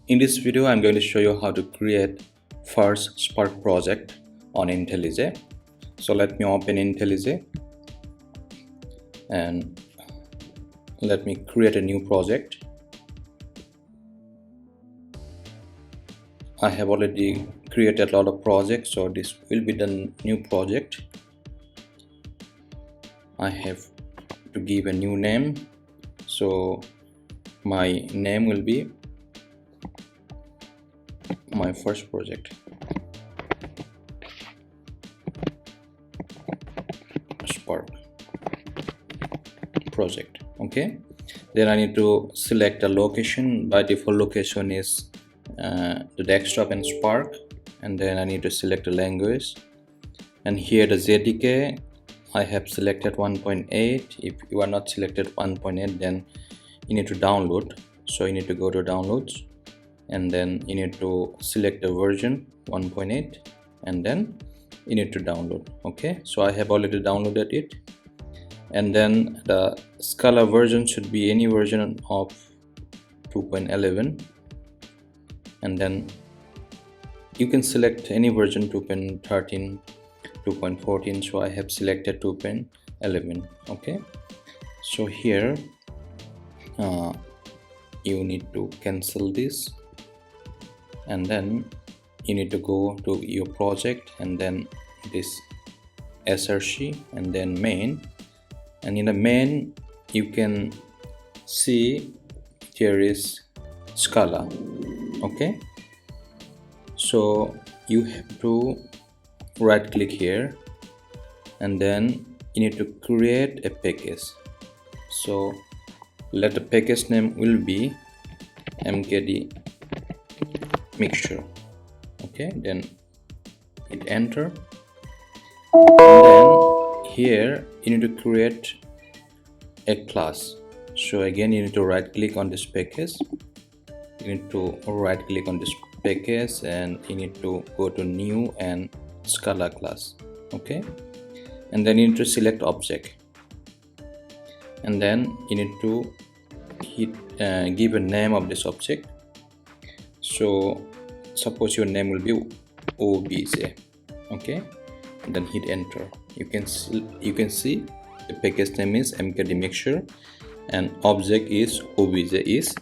In this video, I'm going to show you how to create first Spark project on Intellije. So let me open Intellije and let me create a new project. I have already created a lot of projects, so this will be the new project. I have to give a new name, so my name will be my first project, Spark project. Okay, then I need to select a location. By default location is the desktop and Spark, and then I need to select a language, and here the ZDK I have selected 1.8. If you are not selected 1.8, then you need to download, so you need to go to downloads and then you need to select the version 1.8 and then you need to download. Okay, so I have already downloaded it, and then the Scala version should be any version of 2.11, and then you can select any version 2.13, 2.14. so I have selected 2.11. okay, so here you need to cancel this, and then you need to go to your project and then this src and then main, and in the main you can see there is Scala. Okay, so you have to right click here and then you need to create a package. So let the package name will be mkd mixture. Okay, then hit enter, and then here you need to create a class. So again you need to right click on this package, you need to right click on this package and you need to go to new and Scala class. Okay, and then you need to select object, and then you need to hit give a name of this object. So suppose your name will be obj. Okay, and then hit enter. You can see the package name is mkd mixture and object is obj is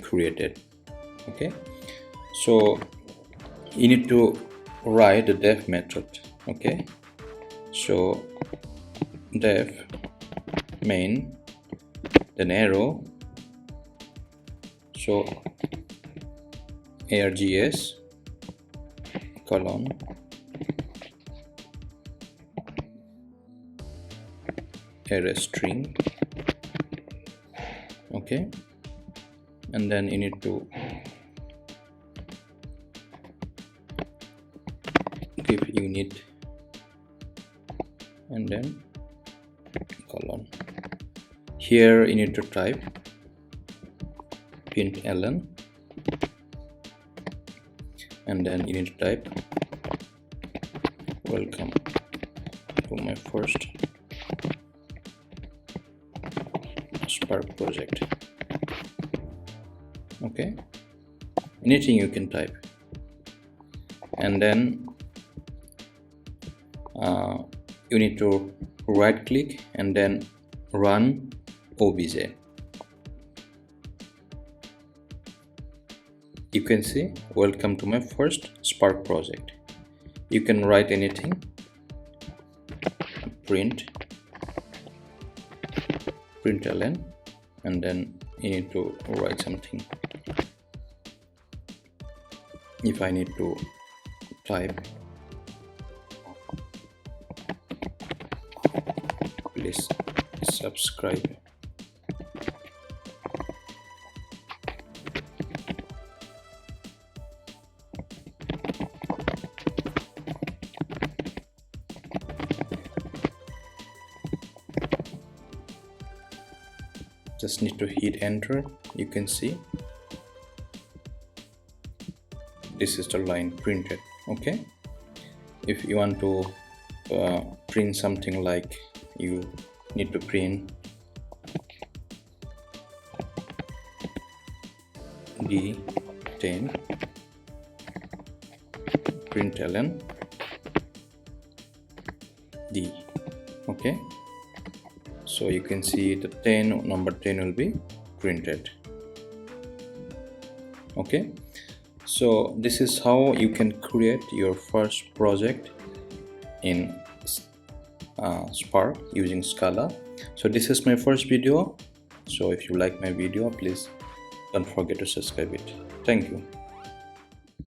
created. Okay, so you need to write the def method. Okay, so def main, then arrow, so args colon array string. Okay, and then you need to give unit and then colon. Here you need to type println, and then you need to type welcome to my first Spark project. Okay, anything you can type, and then you need to right click and then run obj. You can see welcome to my first Spark project. You can write anything, println, and then you need to write something. If I need to type please subscribe, just need to hit enter. You can see this is the line printed. Okay, if you want to print something like you need to print D 10 println d. Okay, so you can see the number 10 will be printed. Okay, so this is how you can create your first project in Spark using Scala. So this is my first video. So if you like my video, please don't forget to subscribe it. Thank you.